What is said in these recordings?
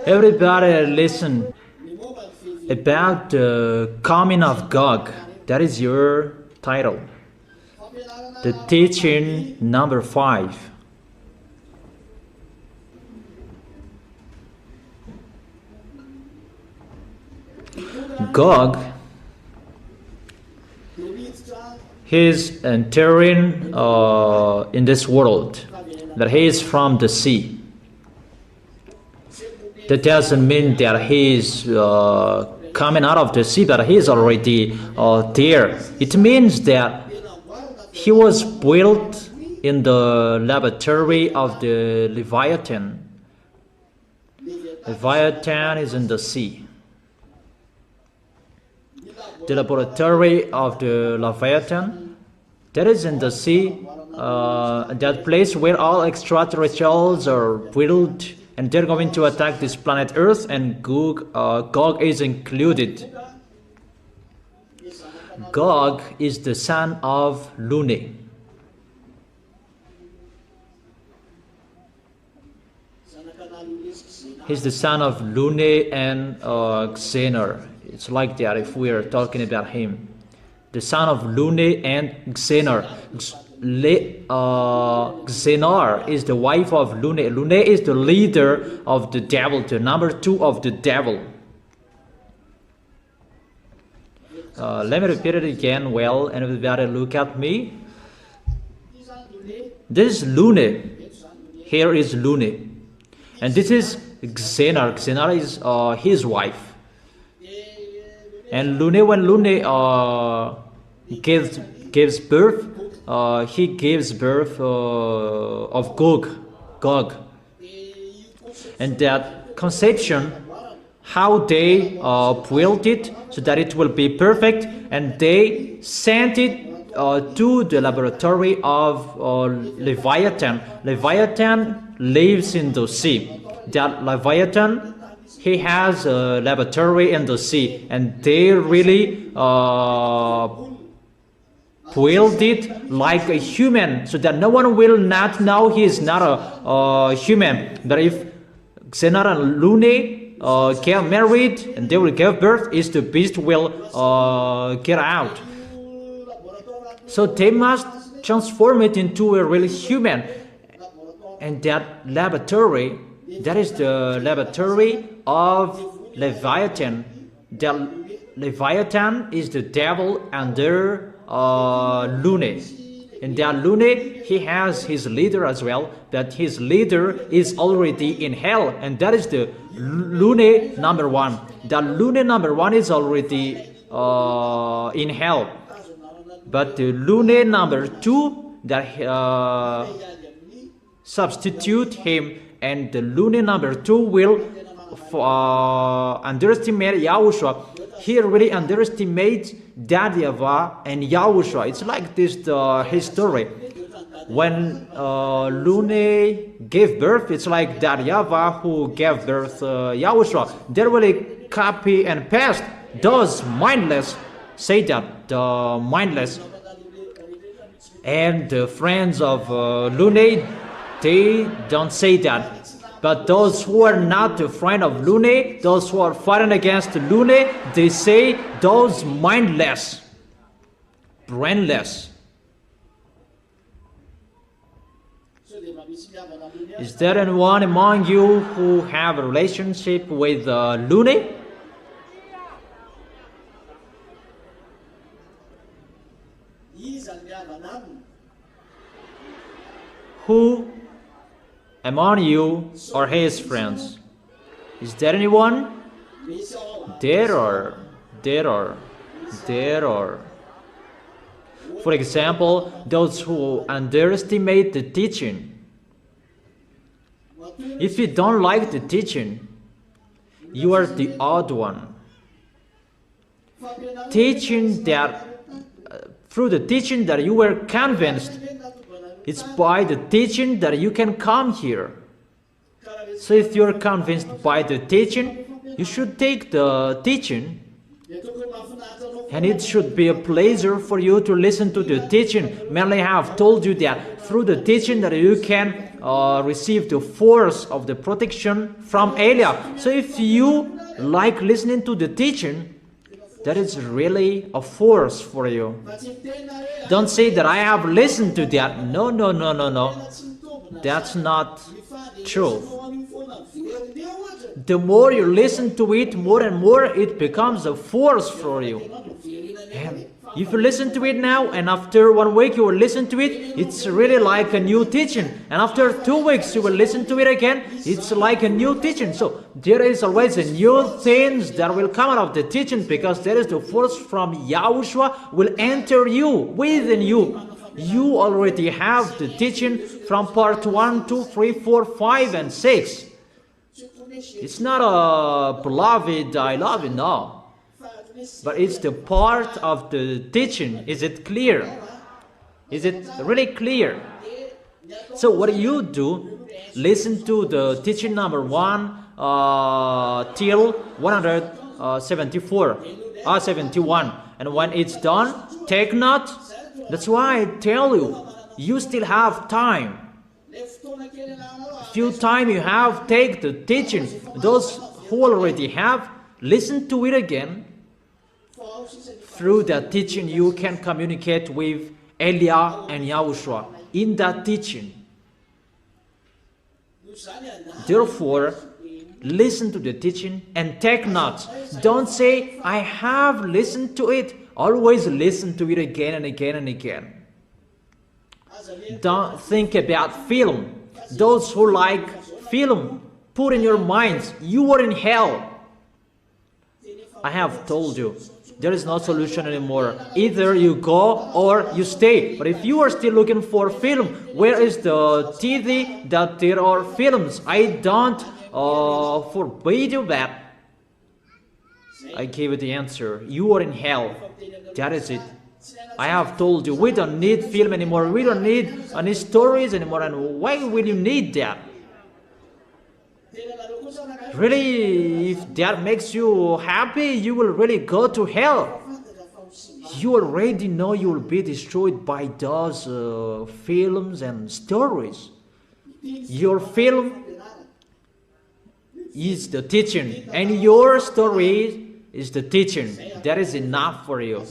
Everybody listen about the coming of Gog. That is your title. The teaching number 5. Gog, he is entering in this world, that he is from the sea. That doesn't mean that he is coming out of the sea, but he is already there. It means that he was built in the laboratory of the Leviathan. Leviathan is in the sea. The laboratory of the Leviathan, that is in the sea, that place where all extraterrestrials are built, and they're going to attack this planet Earth, and Gog is included. Gog is the son of Lune. He's the son of Lune and Xenor. It's like that if we are talking about him. The son of Lune and Xenor. Xenor is the wife of Lune. Lune is the leader of the devil, the number 2 of the devil. Let me repeat it again well, and everybody look at me. This is Lune. Here is Lune. And this is Xenor. Xenor is his wife. And Lune, when Lune gives birth, he gives birth of Gog. And that conception, how they built it so that it will be perfect, and they sent it to the laboratory of Leviathan. Leviathan lives in the sea. That Leviathan, he has a laboratory in the sea, and they really built it like a human, so that no one will not know he is not a human. But if Xenor and Lune get married and they will give birth, is the beast will get out. So they must transform it into a real human. And that laboratory, that is the laboratory of Leviathan. The Leviathan is the devil under Lune. And that Lune, he has his leader as well, but his leader is already in hell, and that is the Lune number 1. The Lune number 1 is already in hell, but the Lune number 2 that substitute him, and the Lune number 2 will underestimate Yahushua. He really underestimates that YAHVAH and Yahushua. It's like this history. When Lune gave birth, it's like that YAHVAH who gave birth Yahushua. They really copy and paste. Those mindless say that, the mindless. And the friends of Lune, they don't say that. But those who are not a friend of Lune, those who are fighting against Lune, they say those mindless, brainless. Is there anyone among you who have a relationship with Lune? Who among you are his friends? Is there anyone? There are. For example, those who underestimate the teaching. If you don't like the teaching, you are the odd one. Teaching that, through the teaching that you were convinced, it's by the teaching that you can come here. So if you're convinced by the teaching, you should take the teaching. And it should be a pleasure for you to listen to the teaching. Mainly I have told you that through the teaching that you can receive the force of the protection from Elia. So if you like listening to the teaching, that is really a force for you. Don't say that I have listened to that. No, no, no, no, no. That's not true. The more you listen to it, more and more it becomes a force for you. And if you listen to it now, and after 1 week you will listen to it, it's really like a new teaching. And after 2 weeks you will listen to it again, it's like a new teaching. So there is always a new things that will come out of the teaching, because there is the force from Yahushua will enter you, within you. You already have the teaching from part 1, 2, 3, 4, 5, and 6. It's not a beloved, I love you, no. But it's the part of the teaching. Is it clear? Is it really clear? So what do? Listen to the teaching number 1 till 71. And when it's done, take note. That's why I tell you, you still have time. Few time you have, take the teaching. Those who already have, listen to it again. Through that teaching, you can communicate with Elia and Yahushua in that teaching. Therefore, listen to the teaching and take notes. Don't say, I have listened to it. Always listen to it again and again and again. Don't think about film. Those who like film, put in your minds, you are in hell. I have told you, there is no solution anymore. Either you go or you stay. But if you are still looking for film, where is the TV that there are films? I don't forbid you that. I gave you the answer. You are in hell. That is it. I have told you, we don't need film anymore. We don't need any stories anymore. And why will you need that? Really, if that makes you happy, you will really go to hell. You already know you will be destroyed by those films and stories. Your film is the teaching, and your story is the teaching. That is enough for you.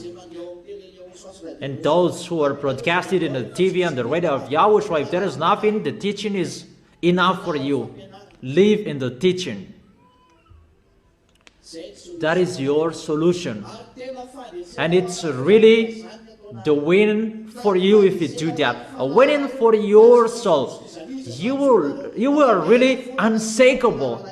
And those who are broadcasted in the TV and the radio of Yahushua, if there is nothing, the teaching is enough for you. Live in the teaching. That is your solution. And it's really the win for you if you do that. A winning for your soul. You will really unshakable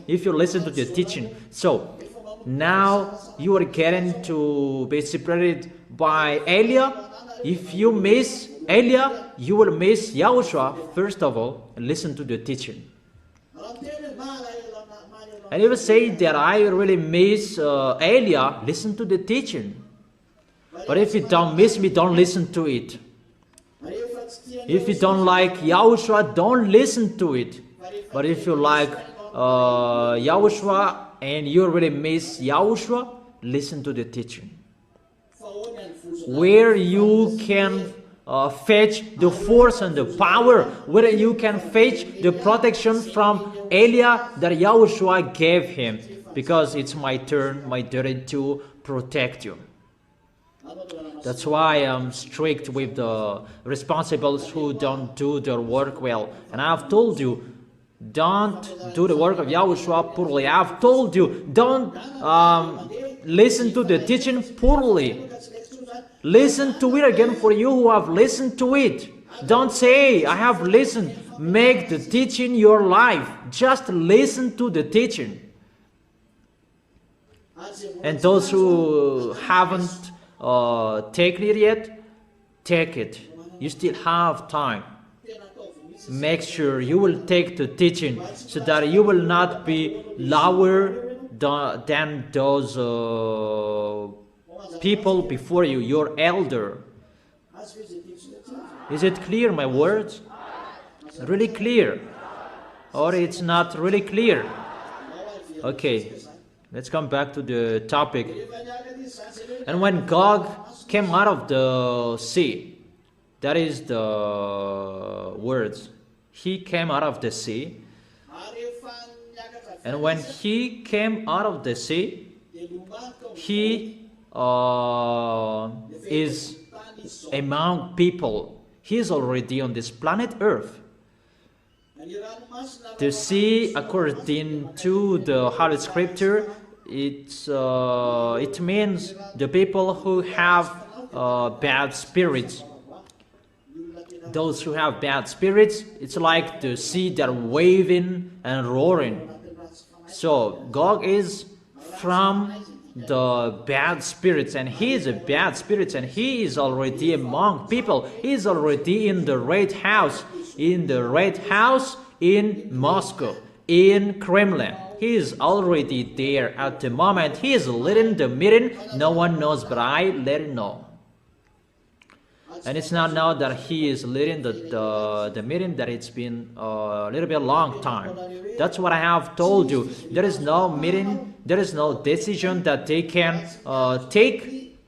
if you listen to the teaching. So now you are getting to be separated by Elia. If you miss Elia, you will miss Yahushua. First of all, listen to the teaching. And if you say that I really miss Elia, listen to the teaching. But if you don't miss me, don't listen to it. If you don't like Yahushua, don't listen to it. But if you like Yahushua and you really miss Yahushua, listen to the teaching. Where you can fetch the force and the power, where you can fetch the protection from Elia that Yahushua gave him. Because it's my turn, my duty to protect you. That's why I'm strict with the responsibles who don't do their work well. And I've told you, don't do the work of Yahushua poorly. I've told you, don't listen to the teaching poorly. Listen to it again for you who have listened to it. Don't say, I have listened. Make the teaching your life. Just listen to the teaching. And those who haven't taken it yet, take it. You still have time. Make sure you will take the teaching so that you will not be lower than those people before you, your elder. Is it clear, my words? Really clear? Or it's not really clear? Okay. Let's come back to the topic. And when Gog came out of the sea, that is the words. He came out of the sea. And when he came out of the sea, he is among people. He is already on this planet Earth. The sea, according to the Holy Scripture, it means the people who have bad spirits. Those who have bad spirits, it's like the sea that waving and roaring. So Gog is from the bad spirits, and he is a bad spirit, and he is already among people. He is already in the Red House, in Moscow, in Kremlin. He is already there at the moment. He is leading the meeting. No one knows, but I let it know. And it's not now that he is leading the meeting, that it's been a little bit long time. That's what I have told you. There is no meeting, there is no decision that they can take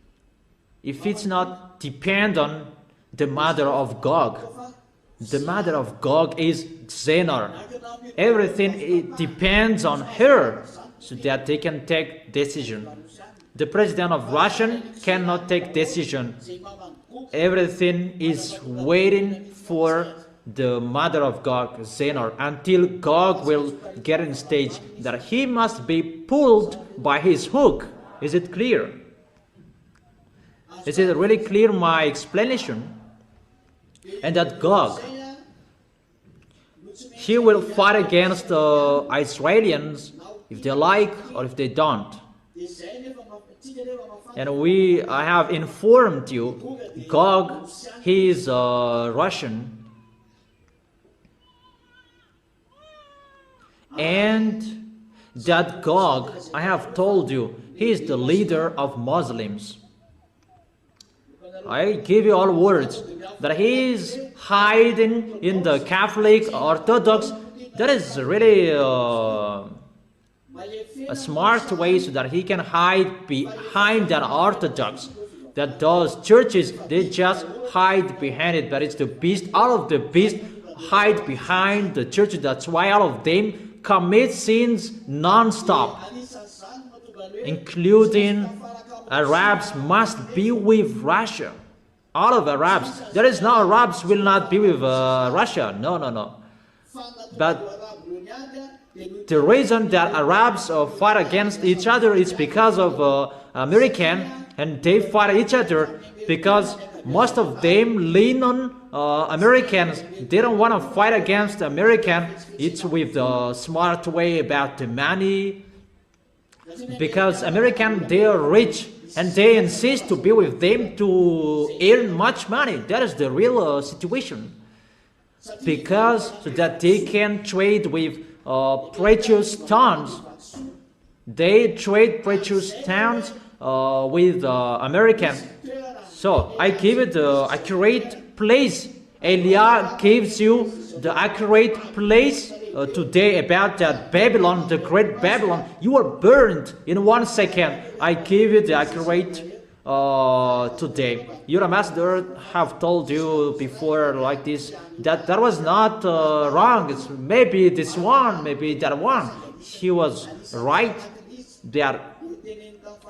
if it's not depend on the mother of Gog. The mother of Gog is Xenor. Everything it depends on her so that they can take decision. The president of Russia cannot take decision. Everything is waiting for the mother of Gog, Xenor, until Gog will get in stage that he must be pulled by his hook. Is it clear? Is it really clear, my explanation? And that Gog, he will fight against the Israelians if they like or if they don't. And I have informed you, Gog, he is Russian, and that Gog, I have told you, he is the leader of Muslims. I give you all words that he is hiding in the Catholic Orthodox. That is really a smart way so that he can hide behind that Orthodox. That those churches, they just hide behind it. But it's the beast. All of the beast hide behind the church. That's why all of them commit sins non-stop, including Arabs must be with Russia. All of Arabs. There is no Arabs will not be with Russia. No. But the reason that Arabs fight against each other is because of American, and they fight each other because most of them lean on Americans. They don't want to fight against American. It's with the smart way about the money, because American, they are rich and they insist to be with them to earn much money. That is the real situation, because so that they can trade with precious stones. They trade precious stones with Americans. So I give it the accurate place. Elia gives you the accurate place today about that Babylon, the great Babylon. You are burned in 1 second. I give you the accurate today. Your ambassador have told you before like this, that was not wrong. It's maybe this one, maybe that one. He was right there,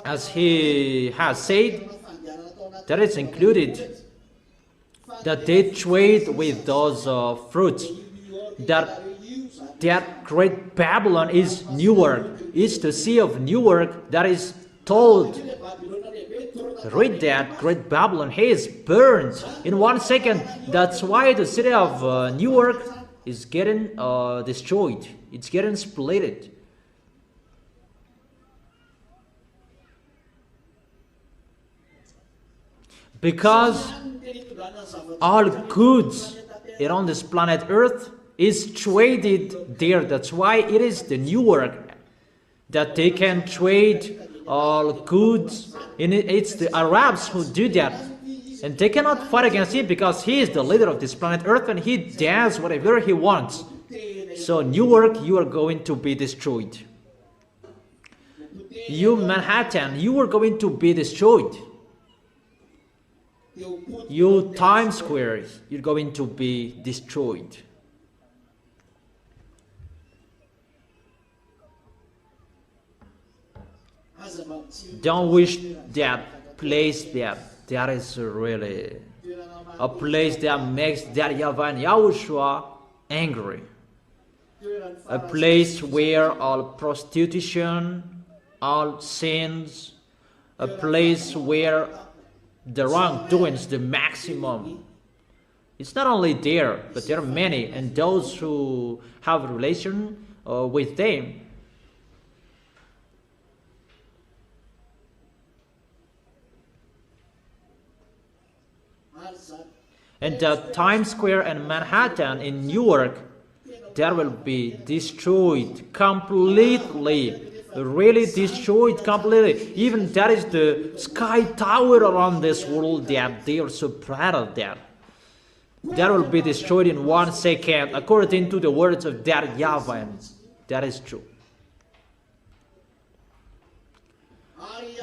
as he has said, that is included, that they trade with those fruits. That great Babylon is Newark. It's the sea of Newark that is told. Read that, great Babylon, he is burned in 1 second. That's why the city of Newark is getting destroyed. It's getting split. Because all goods around this planet Earth is traded there. That's why it is the Newark that they can trade all goods. And it's the Arabs who do that. And they cannot fight against him because he is the leader of this planet Earth and he does whatever he wants. So Newark, you are going to be destroyed. You Manhattan, you are going to be destroyed. You Times Square, you're going to be destroyed. Don't wish that place that is really a place that makes that YAHVAH and YAHOSHUA angry. A place where all prostitution, all sins, a place where the wrongdoing is the maximum. It's not only there, but there are many, and those who have a relation with them. And Times Square and Manhattan in New York, that will be destroyed completely. Really destroyed completely. Even that is the sky tower around this world that they are so proud of that. That will be destroyed in 1 second, according to the words of that YAHVAH. That is true.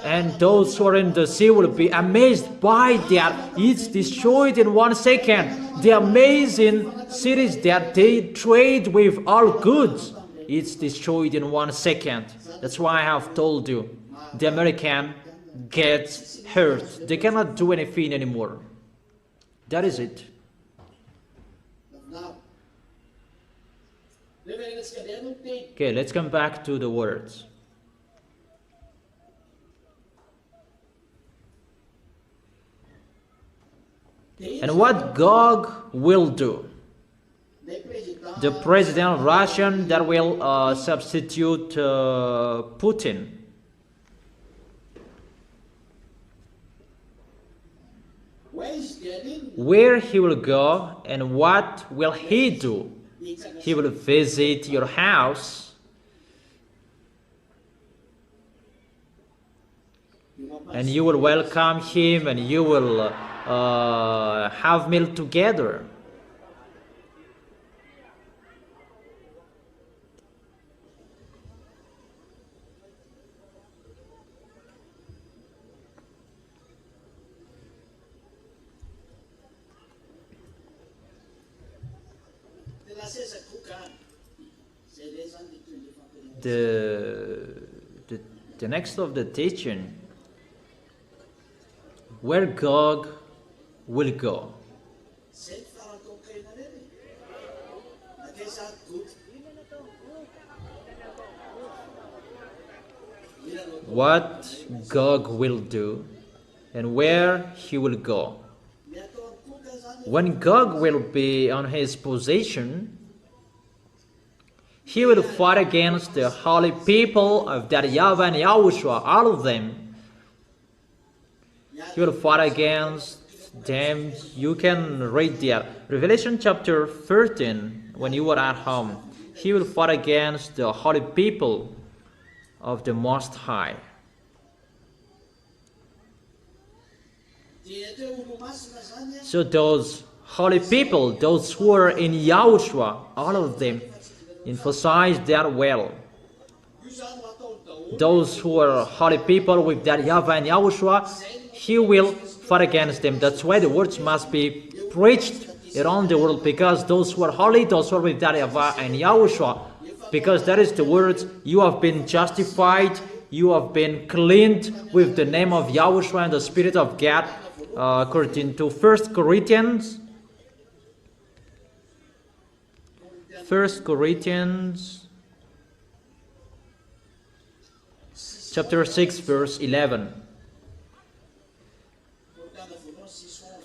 And those who are in the sea will be amazed by that. It's destroyed in 1 second. The amazing cities that they trade with all goods, it's destroyed in 1 second. That's why I have told you, the American gets hurt. They cannot do anything anymore. That is it. Okay, let's come back to the words. And what Gog will do? The president of Russia that will substitute Putin. Where he will go and what will he do? He will visit your house and you will welcome him and you will have meal together. The next of the teaching, where Gog will go. What Gog will do and where he will go. When Gog will be on his position, he will fight against the holy people of that YAHVAH and YAHOSHUA, all of them. He will fight against them. You can read there. Revelation chapter 13, when you are at home. He will fight against the holy people of the Most High. So those holy people, those who are in YAHOSHUA, all of them, emphasize that well. Those who are holy people with that YAHVAH and YAHOSHUA, he will fight against them. That's why the words must be preached around the world, because those who are holy, those who are with that YAHVAH and YAHOSHUA, because that is the words, you have been justified, you have been cleaned with the name of YAHOSHUA and the Spirit of God, according to 1 Corinthians. 1 Corinthians chapter 6 verse 11.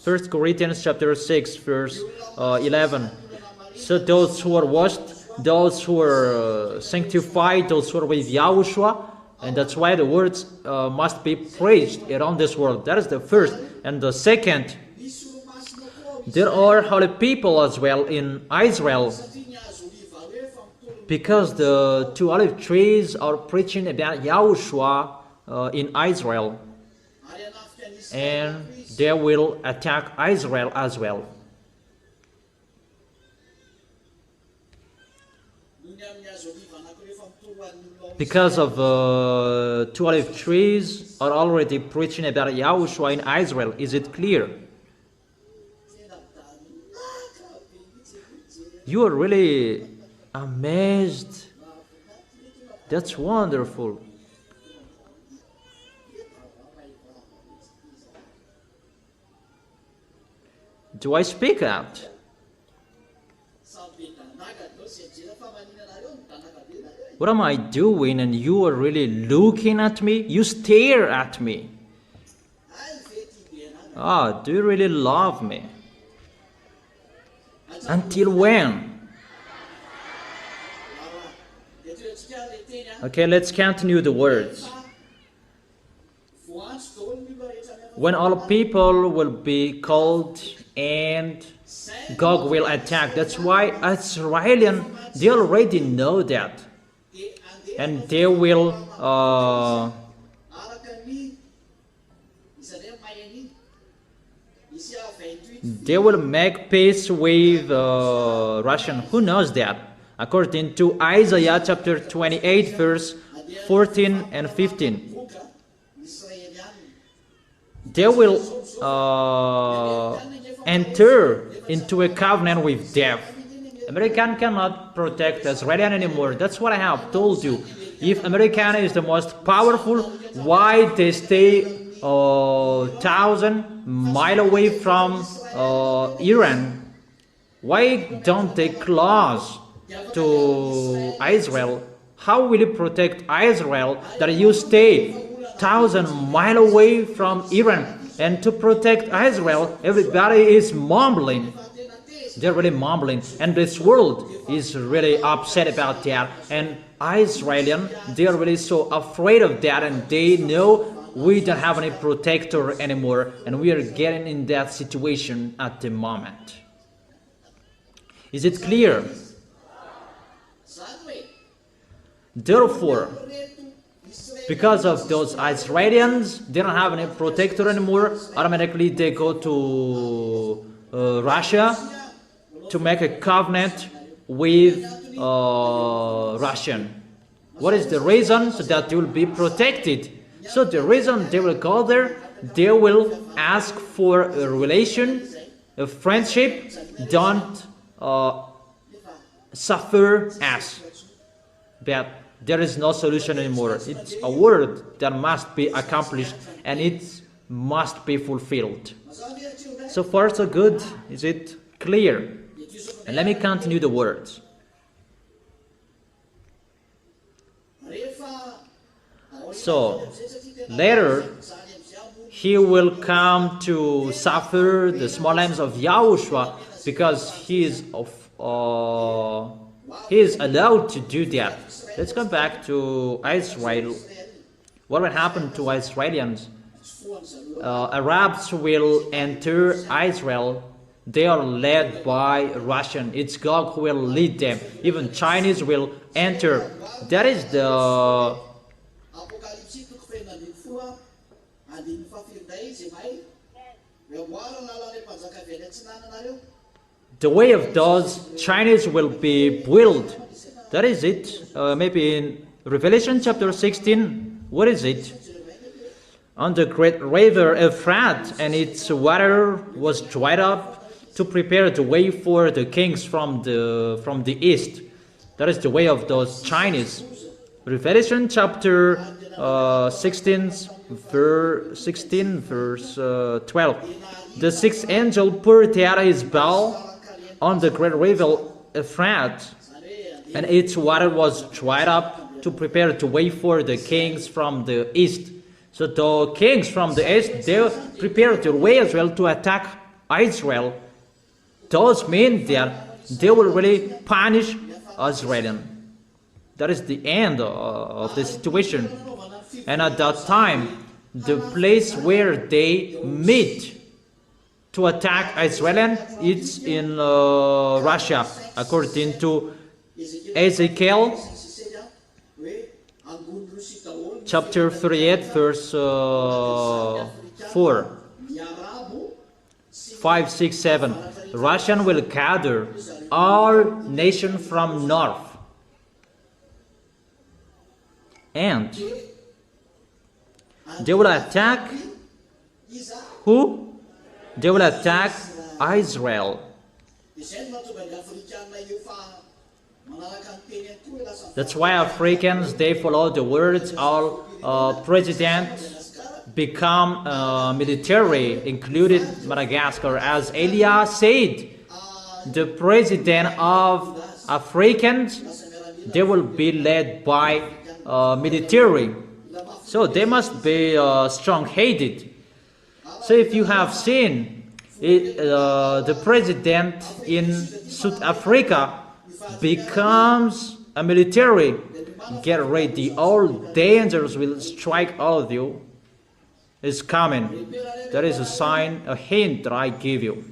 1 Corinthians chapter 6 verse 11. So those who are washed, those who are sanctified, those who are with YAHOSHUA, and that's why the words must be preached around this world. That is the first. And the second, there are holy people as well in Israel, because the two olive trees are preaching about YAHOSHUA in Israel, and they will attack Israel as well. because of two olive trees are already preaching about Yahushua in Israel. Is it clear? You are really amazed. That's wonderful. Do I speak out? What am I doing and you are really looking at me? You stare at me. Ah, do you really love me? Until when? Okay, let's continue the words. When all people will be called and Gog will attack. That's why Israelians, they already know that. And they will make peace with Russian. Who knows that? According to Isaiah chapter 28 verse 14 and 15. They will enter into a covenant with death. American cannot protect Israel anymore. That's what I have told you. If American is the most powerful, why they stay 1,000 miles away from Iran? Why don't they close to Israel? How will you protect Israel that you stay 1,000 miles away from Iran? And to protect Israel, everybody is mumbling. They're really mumbling, and this world is really upset about that. And Israelis, they are really so afraid of that, and they know we don't have any protector anymore, and we are getting in that situation at the moment. Is it clear? Therefore, because of those Israelis, they don't have any protector anymore. Automatically, they go to Russia to make a covenant with Russian. What is the reason? So that they will be protected. So the reason they will go there, they will ask for a relation, a friendship. Don't suffer as. But there is no solution anymore. It's a word that must be accomplished and it must be fulfilled. So far so good. Is it clear? And let me continue the words. So, later, he will come to suffer the small lambs of Yahushua because he is allowed to do that. Let's come back to Israel. What will happen to Israelis? Arabs will enter Israel. They are led by Russian. It's God who will lead them. Even Chinese will enter. That is the way of those Chinese will be built. That is it. Maybe in Revelation chapter 16. What is it? On the great river Euphrates, and its water was dried up to prepare the way for the kings from the east. That is the way of those Chinese. Revelation chapter 16 verse 12. The sixth angel poured out his bowl on the great river Euphrates, and its water was dried up to prepare the way for the kings from the east. So the kings from the east, they prepared the way as well to attack Israel. Those mean that they will really punish Israel. That is the end of the situation. And at that time, the place where they meet to attack Israel, it's in Russia, according to Ezekiel chapter 38, verse 4. 5, 6, 7. Russian will gather our nation from north. And they will attack who? They will attack Israel. That's why Africans, they follow the words of president become military, included Madagascar. As Elia said, the president of Africans, they will be led by military. So they must be strong-headed. So if you have seen it, the president in South Africa becomes a military, get ready, all dangers will strike all of you. Is coming. That is a sign, a hint that I give you.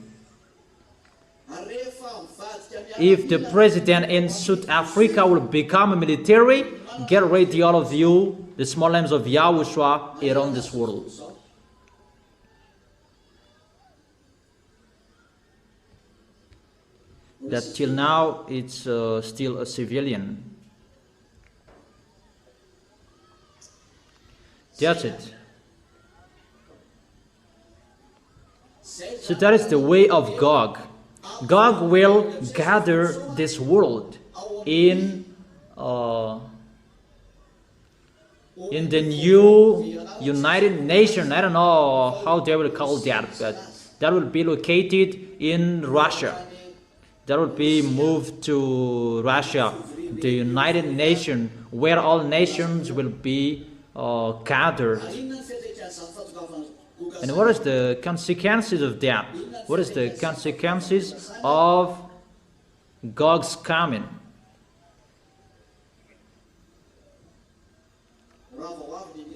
If the president in South Africa will become a military, get ready, all of you, the small names of Yahushua around this world. That till now it's still a civilian. That's it. So that is the way of Gog. Gog will gather this world in the new United Nations. I don't know how they will call that, but that will be located in Russia. That will be moved to Russia, the United Nations, where all nations will be gathered. And what is the consequences of that? What is the consequences of Gog's coming?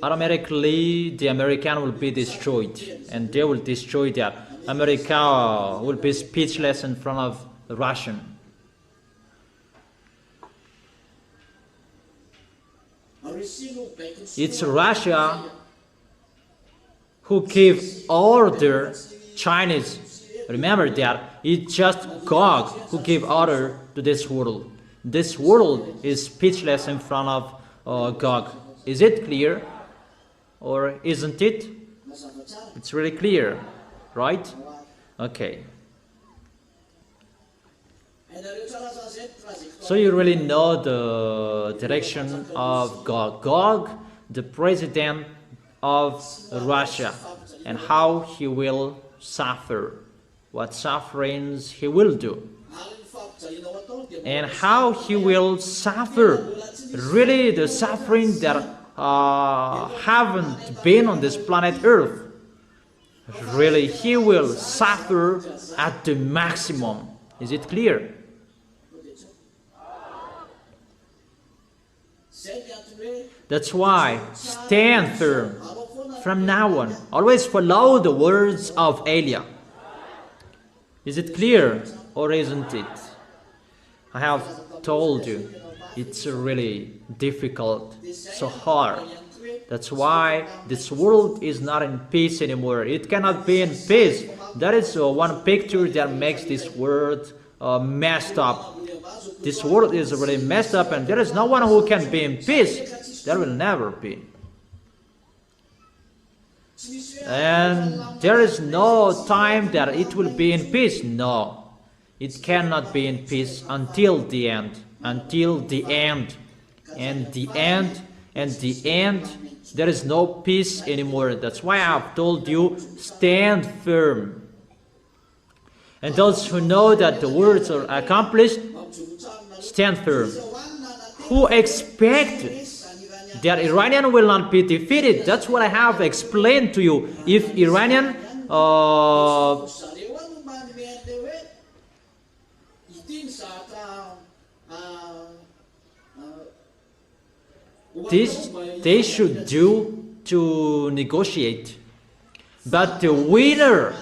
Automatically, the American will be destroyed, and they will destroy that. America will be speechless in front of the Russian. It's Russia who gave order Chinese. Remember that. It's just God who gave order to this world. This world is speechless in front of God. Is it clear? Or isn't it? It's really clear, right? Okay. So you really know the direction of Gog. Gog, the president of Russia, and how he will suffer, what sufferings he will do, and how he will suffer, really the suffering that haven't been on this planet Earth. Really, he will suffer at the maximum. Is it clear? That's why stand firm from now on. Always follow the words of Elia. Is it clear or isn't it? I have told you it's really difficult, so hard. That's why this world is not in peace anymore. It cannot be in peace. That is one picture that makes this world messed up. This world is really messed up, and there is no one who can be in peace. There will never be. And there is no time that it will be in peace. No, it cannot be in peace until the end. Until the end. And the end, and the end, there is no peace anymore. That's why I have told you, stand firm. And those who know that the words are accomplished, stand firm. Who expect that Iranian will not be defeated? That's what I have explained to you. If Iranian this they should do to negotiate, but the winner,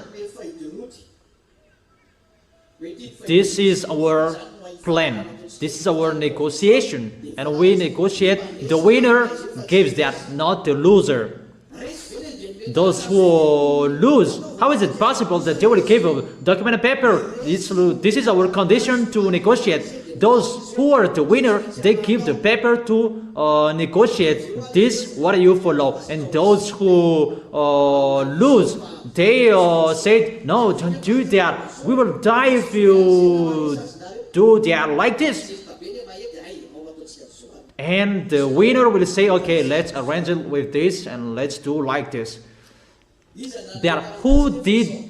this is our plan, this is our negotiation, and we negotiate. The winner gives that, not the loser. Those who lose, how is it possible that they will give a document and paper? This is our condition to negotiate. those who are the winner, they give the paper to negotiate this, what you follow. And those who lose, they said, no, don't do that. We will die if you do that like this. And the winner will say, okay, let's arrange it with this and let's do like this. That who did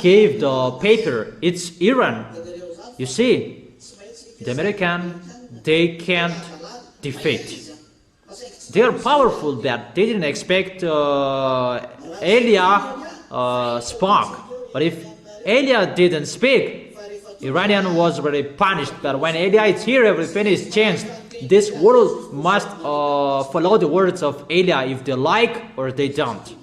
give the paper? It's Iran. You see, the American, they can't defeat. They are powerful that they didn't expect Elia spoke. But if Elia didn't speak, Iranian was very punished. But when Elia is here, everything is changed. This world must follow the words of Elia if they like or they don't.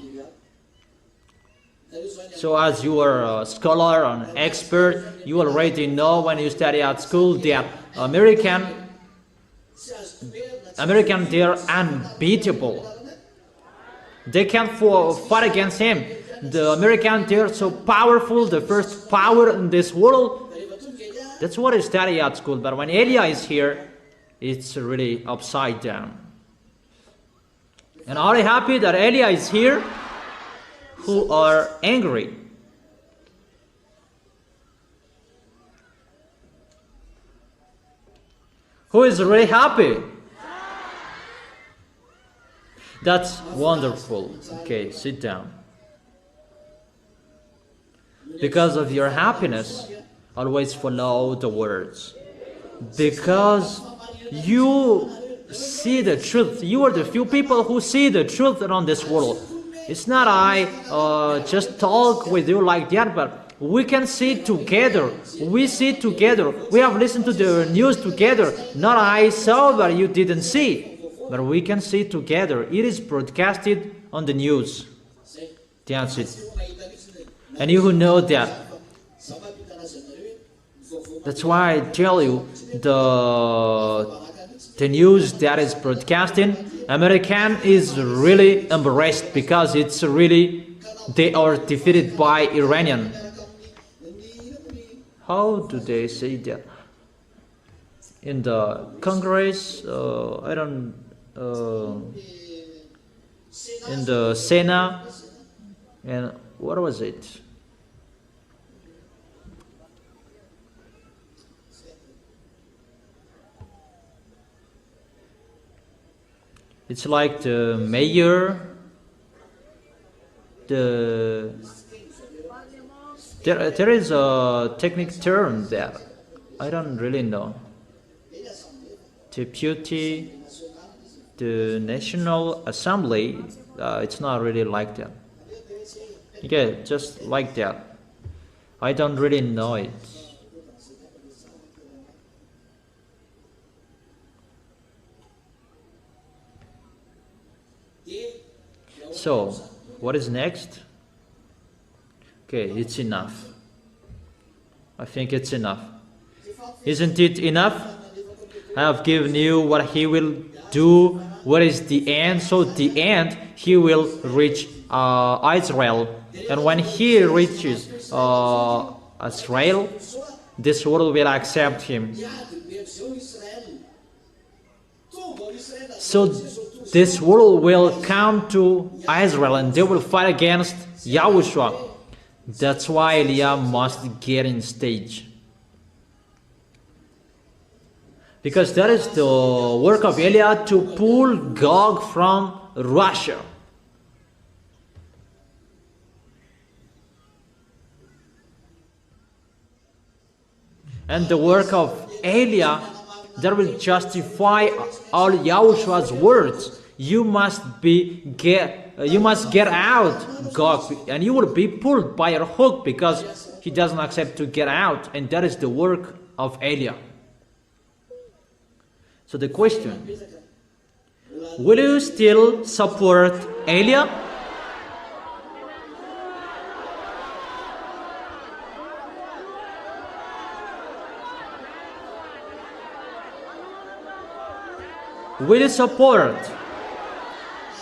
So as you are a scholar, an expert, you already know when you study at school that American, they are unbeatable. They can't fight against him. The American, they are so powerful, the first power in this world. That's what I study at school. But when Elia is here, it's really upside down. And are you happy that Elia is here? Who are angry? Who is really happy? That's wonderful. Okay, sit down. Because of your happiness, always follow the words. Because you see the truth. You are the few people who see the truth around this world. It's not I just talk with you like that, but we can see together. We see together. We have listened to the news together. Not I saw, but you didn't see. But we can see together. It is broadcasted on the news. That's it. And you who know that. That's why I tell you the news that is broadcasting, American is really embarrassed because it's really, they are defeated by Iranian. How do they say that? In the Congress, I don't, in the Senate, and what was it? It's like the mayor, there is a technical term there. I don't really know. Deputy, the National Assembly, it's not really like that. Yeah, just like that. I don't really know it. So, what is next? Okay, it's enough. I think it's enough. Isn't it enough? I have given you what he will do. What is the end? So the end, he will reach Israel. And when he reaches Israel, this world will accept him. So this world will come to Israel and they will fight against YAHOSHUA. That's why Elia must get in stage. Because that is the work of Elia, to pull Gog from Russia. And the work of Elia, that will justify all YAHOSHUA's words. You must get out, Gog, and you will be pulled by a hook because he doesn't accept to get out, and that is the work of Elia. So the question, will you still support Elia? Will you support?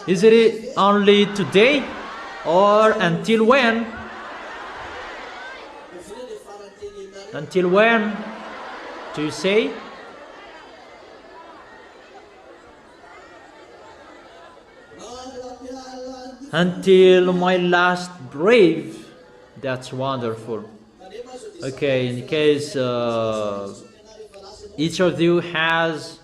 Is it only today or until when? Until when? Do you say? Until my last breath. That's wonderful. Okay, in case each of you has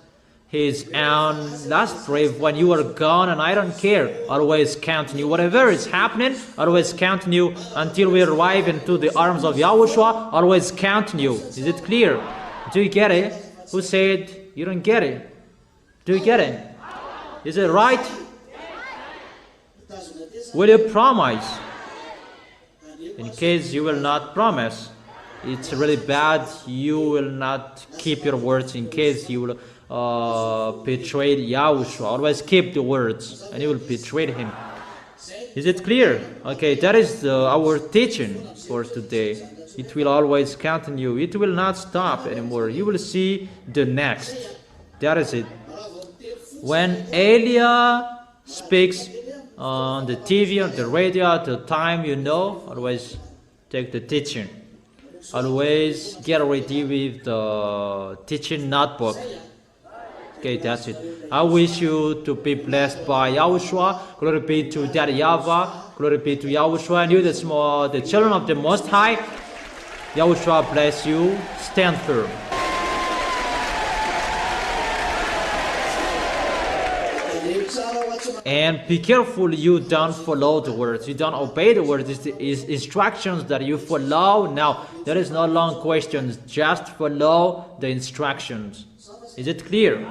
his own last breath when you are gone, and I don't care, always counting you. Whatever is happening, always counting you until we arrive into the arms of Yahushua, always counting you. Is it clear? Do you get it? Who said you don't get it? Do you get it? Is it right? Will you promise? In case you will not promise, it's really bad. You will not keep your words. In case you will betray Yahushua, always keep the words, and you will betray him. Is it clear? Okay, that is our teaching for today. It will always continue. It will not stop anymore. You will see the next. That is it. When Elia speaks on the TV, on the radio, at the time, you know, always take the teaching. Always get ready with the teaching notebook. Okay, that's it. I wish you to be blessed by Yahushua. Glory be to Daddy YAHVAH. Glory be to Yahushua. And you, the children of the Most High. Yahushua bless you. Stand firm. And be careful you don't follow the words. You don't obey the words. It's the instructions that you follow. Now, there is no long questions. Just follow the instructions. Is it clear?